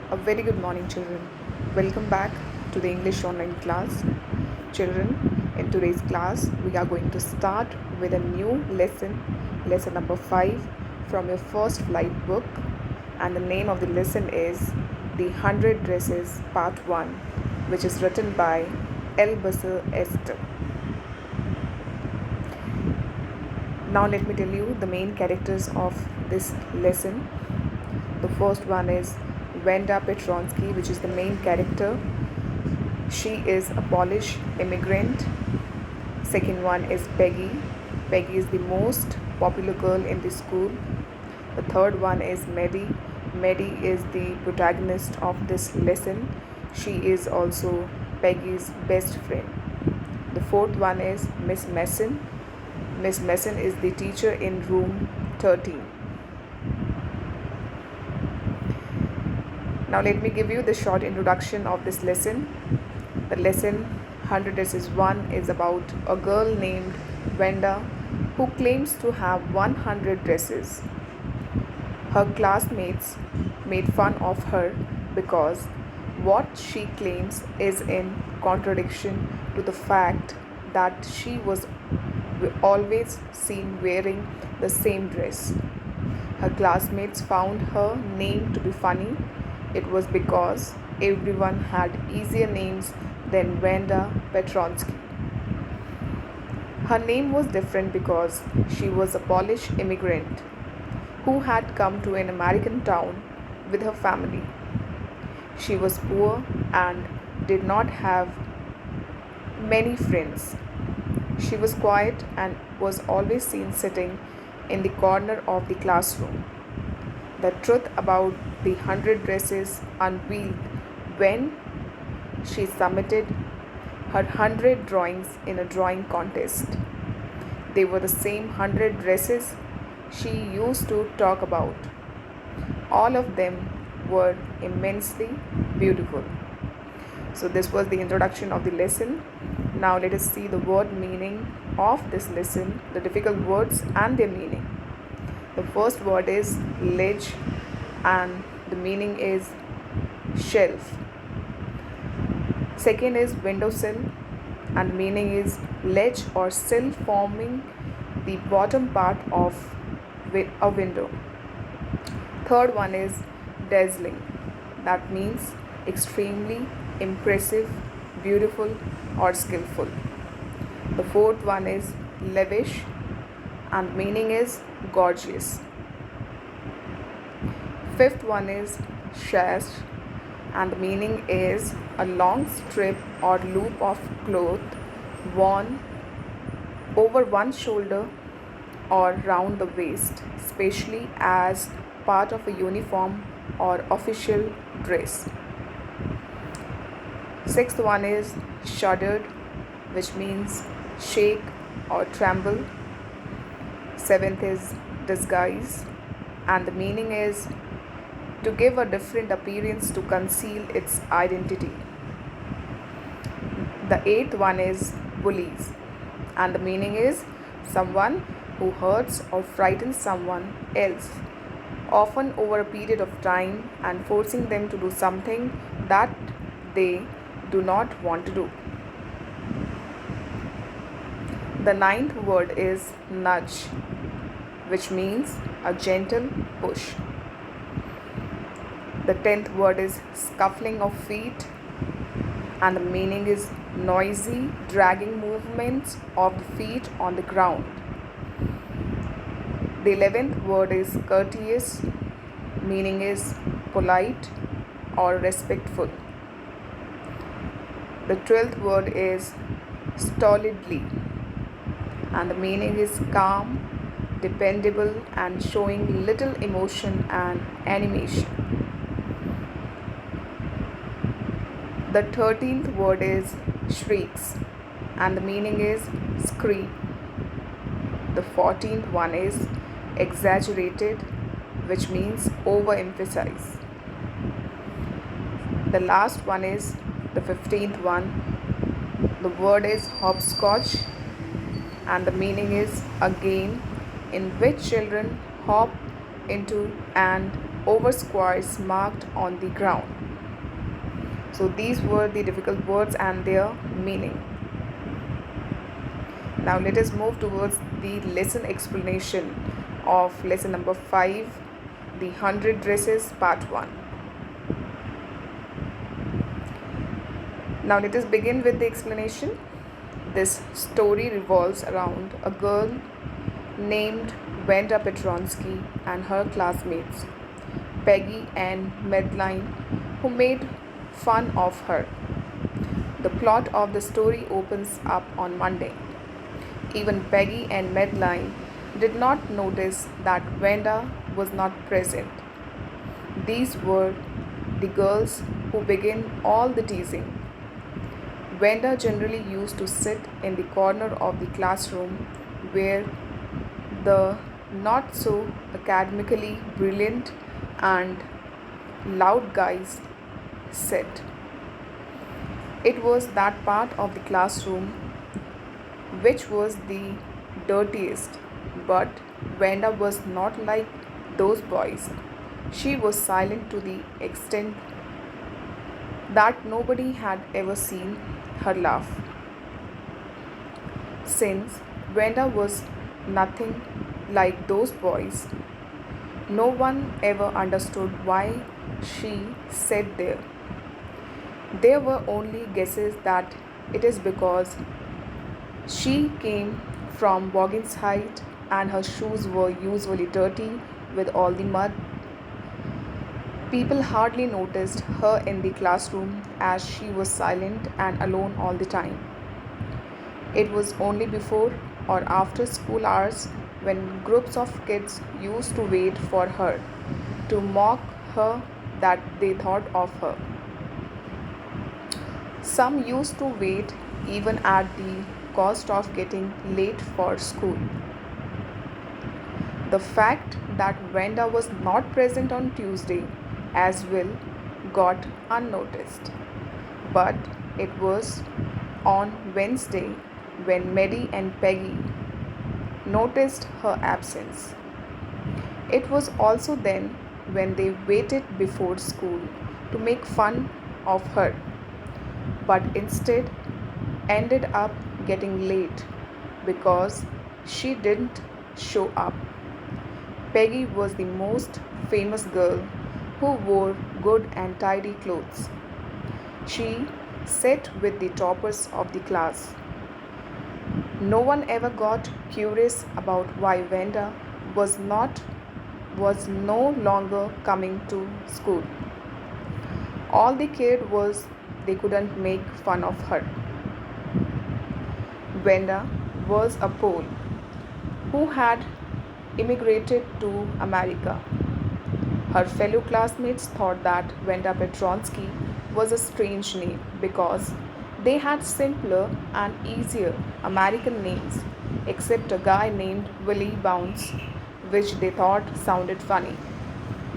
A very good morning, children. Welcome back to the English online class. Children, in today's class, we are going to start with a new lesson number 5 from your first flight book. And the name of the lesson is The 100 Dresses Part 1, which is written by Elbasser Esther. Now, let me tell you the main characters of this lesson. The first one is Wanda Petronsky, which is the main character. She is a Polish immigrant. Second one is Peggy. Peggy is the most popular girl in the school. The third one is Maddie. Maddie is the protagonist of this lesson. She is also Peggy's best friend. The fourth one is Miss Mason. Miss Mason is the teacher in room 13. Now let me give you the short introduction of this lesson. The lesson 100 Dresses 1 is about a girl named Wanda who claims to have 100 dresses. Her classmates made fun of her because what she claims is in contradiction to the fact that she was always seen wearing the same dress. Her classmates found her name to be funny. It was because everyone had easier names than Wanda Petronsky. Her name was different because she was a Polish immigrant who had come to an American town with her family. She was poor and did not have many friends. She was quiet and was always seen sitting in the corner of the classroom. The truth about the 100 dresses unveiled when she submitted her 100 drawings in a drawing contest. They were the same 100 dresses she used to talk about. All of them were immensely beautiful. So this was the introduction of the lesson. Now let us see the word meaning of this lesson, the difficult words and their meaning. The first word is ledge and the meaning is shelf. Second is windowsill and the meaning is ledge or sill forming the bottom part of a window. Third one is dazzling. That means extremely impressive, beautiful or skillful. The fourth one is lavish and meaning is gorgeous. Fifth one is sash and the meaning is a long strip or loop of cloth worn over one shoulder or round the waist, especially as part of a uniform or official dress. Sixth one is shuddered, which means shake or tremble. Seventh is disguise and the meaning is to give a different appearance to conceal its identity. The eighth one is bullies and the meaning is someone who hurts or frightens someone else, often over a period of time and forcing them to do something that they do not want to do. The ninth word is nudge, which means a gentle push. The 10th word is scuffling of feet and the meaning is noisy dragging movements of the feet on the ground. The 11th word is courteous, meaning is polite or respectful. The 12th word is stolidly and the meaning is calm, dependable and showing little emotion and animation. The 13th word is shrieks and the meaning is scream. The 14th one is exaggerated, which means overemphasize. The last one is the 15th one. The word is hopscotch and the meaning is a game in which children hop into and over squares marked on the ground. So these were the difficult words and their meaning. Now let us move towards the lesson explanation of lesson number 5, the 100 dresses, part 1. Now let us begin with the explanation. This story revolves around a girl named Wanda Petronsky and her classmates, Peggy and Madeline, who made fun of her. The plot of the story opens up on Monday. Even Peggy and Madeline did not notice that Wanda was not present. These were the girls who began all the teasing. Wanda generally used to sit in the corner of the classroom where the not so academically brilliant and loud guys sat. It was that part of the classroom which was the dirtiest, but Wanda was not like those boys. She was silent to the extent that nobody had ever seen her laugh. Since Wanda was nothing like those boys, no one ever understood why she sat there. There were only guesses that it is because she came from Boggin's Height and her shoes were usually dirty with all the mud. People hardly noticed her in the classroom as she was silent and alone all the time. It was only before or after school hours when groups of kids used to wait for her to mock her that they thought of her. Some used to wait even at the cost of getting late for school. The fact that Wanda was not present on Tuesday as well got unnoticed. But it was on Wednesday when Maddie and Peggy noticed her absence. It was also then when they waited before school to make fun of her, but instead ended up getting late because she didn't show up. Peggy was the most famous girl who wore good and tidy clothes. She sat with the toppers of the class. No one ever got curious about why Wanda was no longer coming to school. All they cared was they couldn't make fun of her. Wanda was a Pole who had immigrated to America. Her fellow classmates thought that Wanda Petronsky was a strange name because they had simpler and easier American names, except a guy named Willie Bounce, which they thought sounded funny,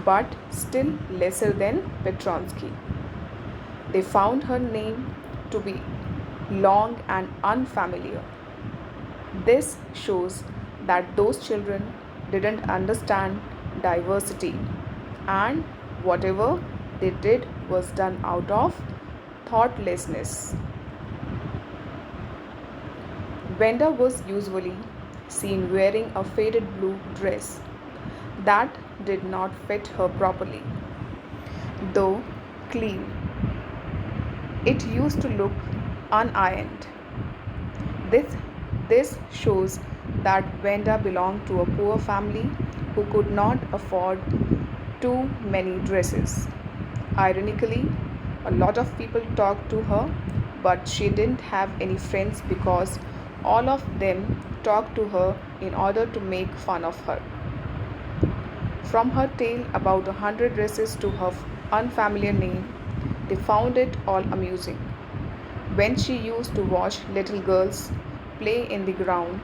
but still lesser than Petronsky. They found her name to be long and unfamiliar. This shows that those children didn't understand diversity, and whatever they did was done out of thoughtlessness. Wanda was usually seen wearing a faded blue dress that did not fit her properly, though clean. It used to look unironed. This, this shows that Wanda belonged to a poor family who could not afford too many dresses. Ironically, a lot of people talked to her, but she didn't have any friends because all of them talked to her in order to make fun of her. From her tale about 100 dresses to her unfamiliar name, they found it all amusing. When she used to watch little girls play in the ground,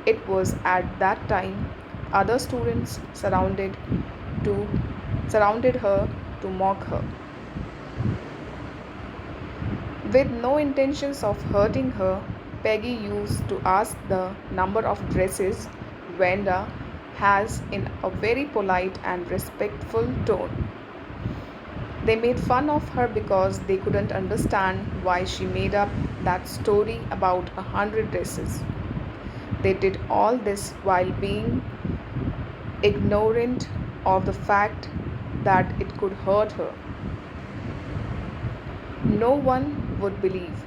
it was at that time other students to surrounded her to mock her. With no intentions of hurting her, Peggy used to ask the number of dresses Wanda has in a very polite and respectful tone. They made fun of her because they couldn't understand why she made up that story about 100 dresses. They did all this while being ignorant of the fact that it could hurt her. No one would believe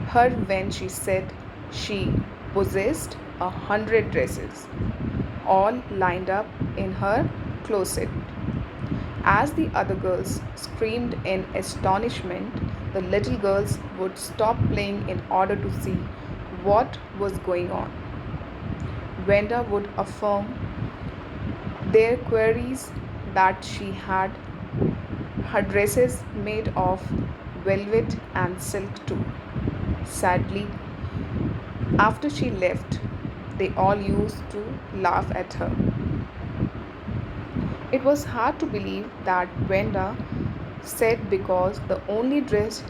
her when she said she possessed 100 dresses, all lined up in her closet. As the other girls screamed in astonishment, the little girls would stop playing in order to see what was going on. Wenda would affirm their queries that she had her dresses made of velvet and silk too. Sadly, after she left, they all used to laugh at her. It was hard to believe that Wenda said because the only dress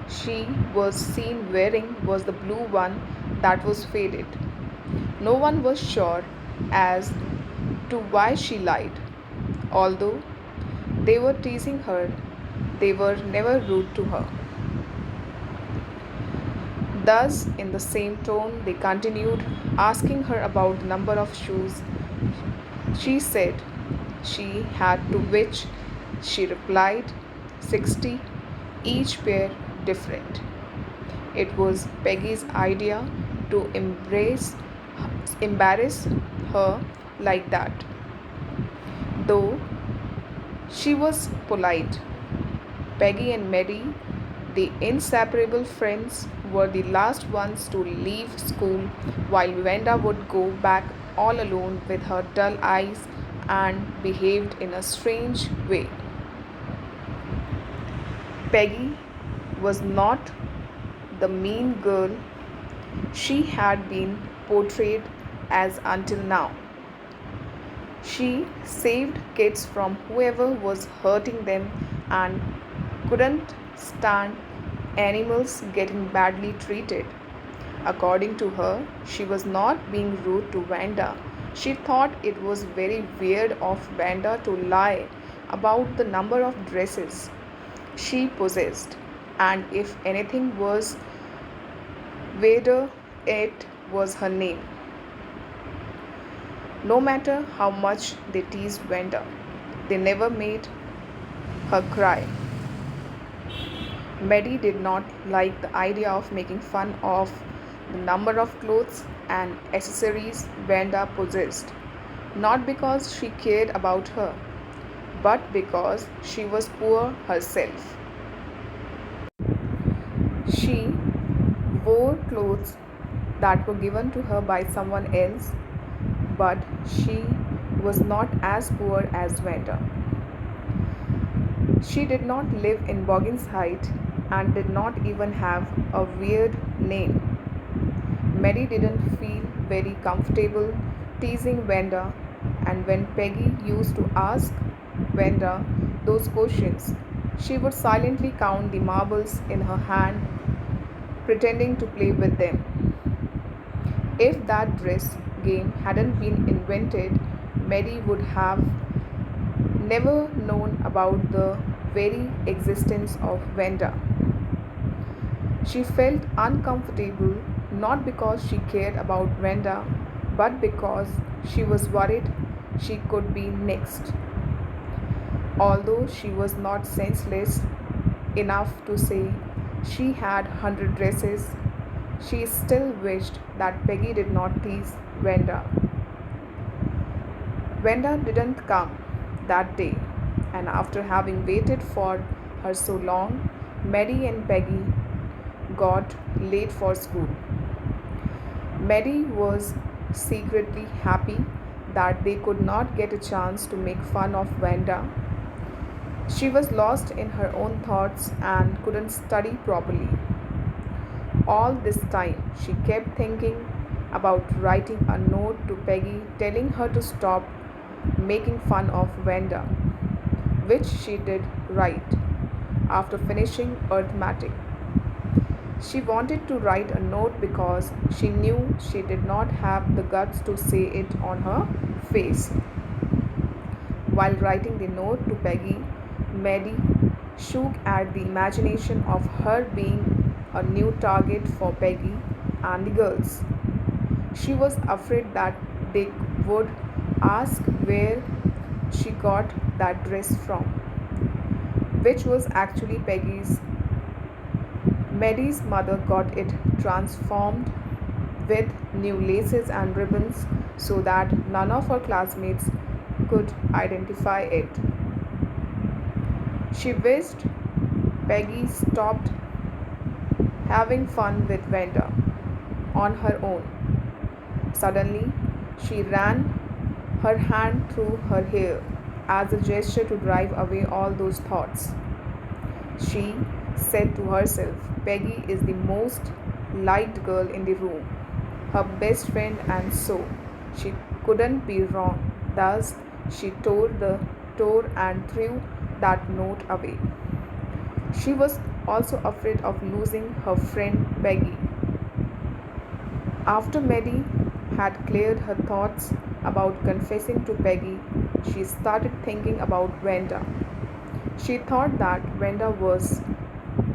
she was seen wearing was the blue one that was faded. No one was sure as to why she lied. Although they were teasing her, they were never rude to her. Thus, in the same tone, they continued asking her about the number of shoes she said she had, to which she replied 60, each pair different. It was Peggy's idea to embarrass her like that. Though she was polite, Peggy and Mary, the inseparable friends, were the last ones to leave school, while Wenda would go back all alone with her dull eyes and behaved in a strange way. Peggy was not the mean girl she had been portrayed as until now. She saved kids from whoever was hurting them and couldn't stand animals getting badly treated. According to her, she was not being rude to Vanda. She thought it was very weird of Vanda to lie about the number of dresses she possessed, and if anything was weirder, it was her name. No matter how much they teased Vanda, they never made her cry. Maddie did not like the idea of making fun of the number of clothes and accessories Vanda possessed, not because she cared about her, but because she was poor herself. She wore clothes that were given to her by someone else, but she was not as poor as Vanda. She did not live in Boggins Height and did not even have a weird name. Mary didn't feel very comfortable teasing Vanda, and when Peggy used to ask Vanda those questions, she would silently count the marbles in her hand, pretending to play with them. If that dress game hadn't been invented, Mary would have never known about the very existence of Vanda. She felt uncomfortable not because she cared about Vanda, but because she was worried she could be next. Although she was not senseless enough to say she had 100 dresses, she still wished that Peggy did not tease Vanda. Vanda didn't come that day, and after having waited for her so long, Mary and Peggy got late for school. Mary was secretly happy that they could not get a chance to make fun of Vanda. She was lost in her own thoughts and couldn't study properly. All this time, she kept thinking about writing a note to Peggy telling her to stop making fun of Vanda, which she did right after finishing arithmetic. She wanted to write a note because she knew she did not have the guts to say it on her face. While writing the note to Peggy, Maddie shook at the imagination of her being a new target for Peggy and the girls. She was afraid that Dick would ask where she got that dress from, which was actually Peggy's. Maddie's mother got it transformed with new laces and ribbons so that none of her classmates could identify it. She wished Peggy stopped having fun with Venda on her own. Suddenly, she ran her hand through her hair as a gesture to drive away all those thoughts. She said to herself, Peggy is the most liked girl in the room, her best friend, and so she couldn't be wrong. Thus, she tore and threw that note away. She was also afraid of losing her friend Peggy. After Maddie had cleared her thoughts about confessing to Peggy, she started thinking about Venda. She thought that Venda was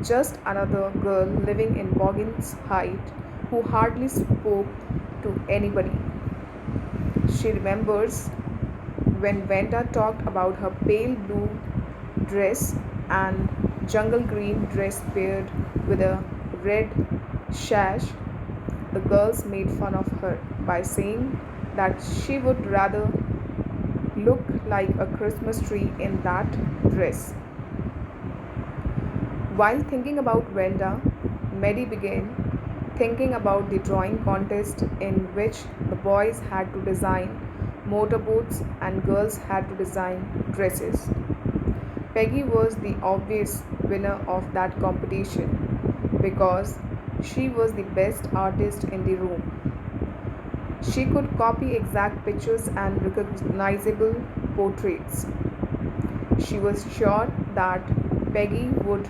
just another girl living in Boggins Heights who hardly spoke to anybody. She remembers when Venda talked about her pale blue dress and jungle green dress paired with a red sash. The girls made fun of her by saying that she would rather look like a Christmas tree in that dress. While thinking about Venda, Maddie began thinking about the drawing contest in which the boys had to design motorboats and girls had to design dresses. Peggy was the obvious winner of that competition because she was the best artist in the room. She could copy exact pictures and recognizable portraits. She was sure that Peggy would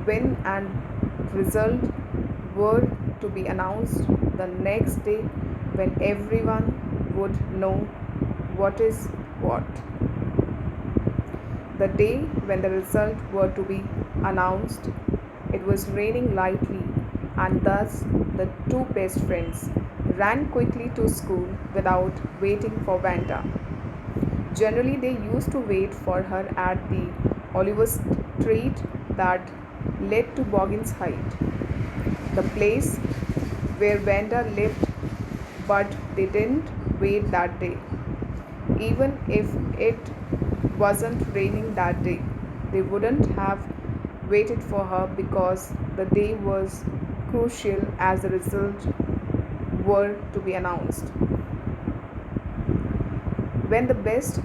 win, and results were to be announced the next day when everyone would know what is what. The day when the results were to be announced, it was raining lightly, and thus the two best friends ran quickly to school without waiting for Vanda. Generally, they used to wait for her at the Oliver Street that led to Boggins Height, the place where Vanda lived, but they didn't wait that day. Even if it wasn't raining that day, they wouldn't have waited for her because the day was crucial as the results were to be announced. When the best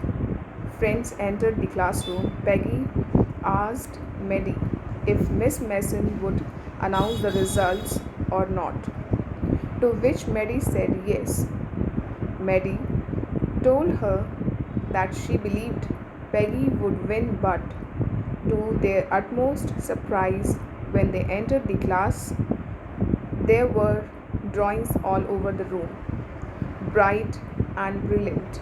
friends entered the classroom, Peggy asked Maddie if Miss Mason would announce the results or not, to which Maddie said yes. Maddie told her that she believed Peggy would win, but to their utmost surprise, when they entered the class, there were drawings all over the room, bright and brilliant.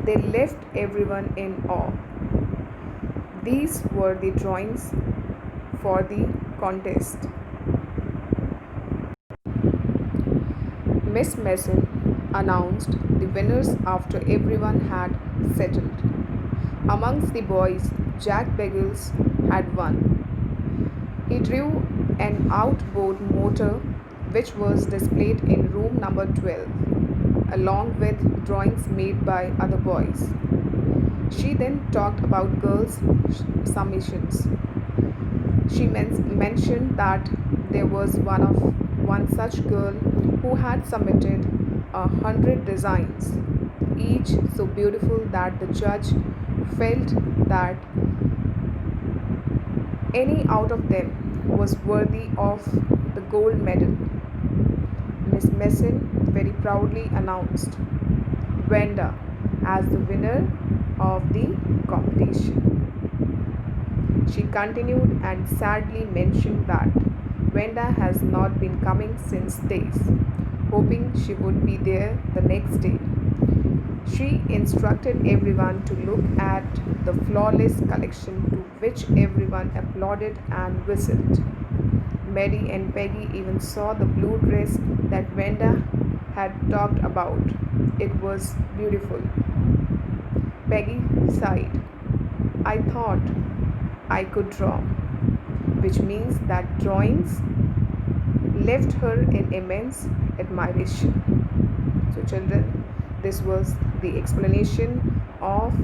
They left everyone in awe. These were the drawings for the contest. Miss Mason announced the winners after everyone had settled. Amongst the boys, Jack Beggles had won. He drew an outboard motor which was displayed in room number 12, along with drawings made by other boys. She then talked about girls' submissions. She mentioned that there was one such girl who had submitted 100 designs, each so beautiful that the judge felt that any out of them was worthy of the gold medal. Miss Mason very proudly announced Vanda as the winner of the competition. She continued and sadly mentioned that Venda has not been coming since days, hoping she would be there the next day. She instructed everyone to look at the flawless collection, to which everyone applauded and whistled. Mary and Peggy even saw the blue dress that Venda had talked about. It was beautiful. Peggy sighed. I thought I could draw, which means that drawings left her in immense admiration. So, children, this was the explanation of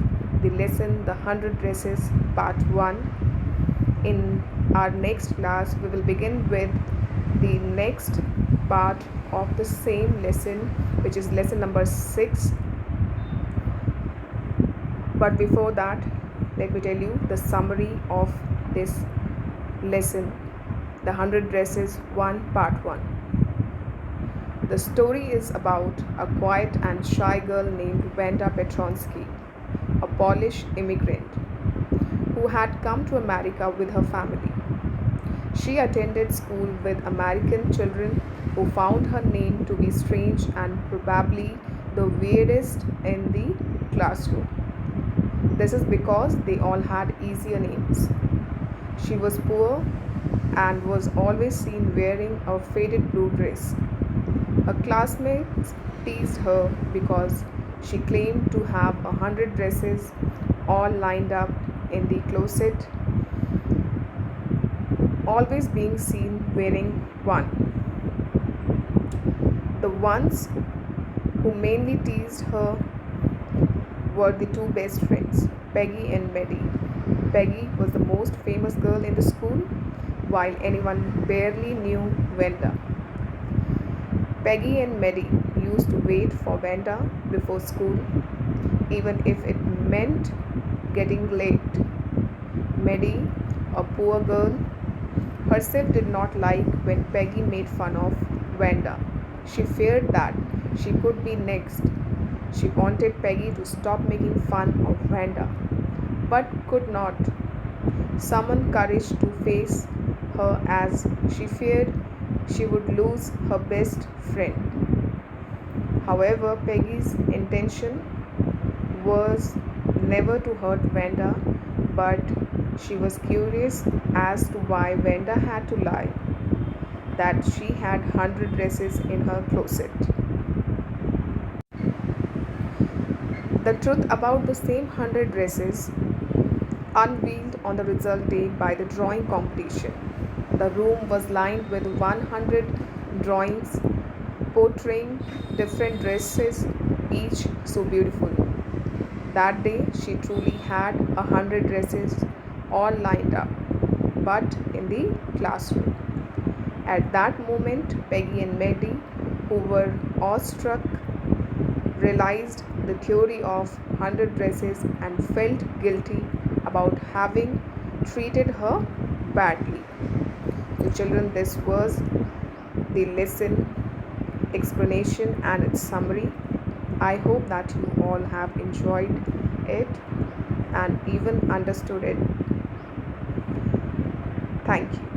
the lesson The 100 Dresses, Part 1. In our next class, we will begin with the next part of the same lesson, which is lesson number 6. But before that, let me tell you the summary of this lesson, The 100 Dresses 1, Part 1. The story is about a quiet and shy girl named Vanda Petronsky, a Polish immigrant who had come to America with her family. She attended school with American children who found her name to be strange and probably the weirdest in the classroom. This is because they all had easier names. She was poor and was always seen wearing a faded blue dress. Her classmates teased her because she claimed to have 100 dresses all lined up in the closet, always being seen wearing one. The ones who mainly teased her were the two best friends, Peggy and Maddie. Peggy was the most famous girl in the school, while anyone barely knew Venda. Peggy and Maddie used to wait for Venda before school, even if it meant getting late. Maddie, a poor girl, herself did not like when Peggy made fun of Vanda. She feared that she could be next. She wanted Peggy to stop making fun of Vanda, but could not summon courage to face her as she feared she would lose her best friend. However, Peggy's intention was never to hurt Vanda, but she was curious as to why Vanda had to lie that she had 100 dresses in her closet. The truth about the same 100 dresses unveiled on the result day by the drawing competition. The room was lined with 100 drawings portraying different dresses, each so beautiful. That day she truly had 100 dresses all lined up, but in the classroom. At that moment, Peggy and Maddie, who were awestruck, realized the theory of 100 dresses and felt guilty about having treated her badly. So, children, this was the lesson explanation and its summary. I hope that you all have enjoyed it and even understood it. Thank you.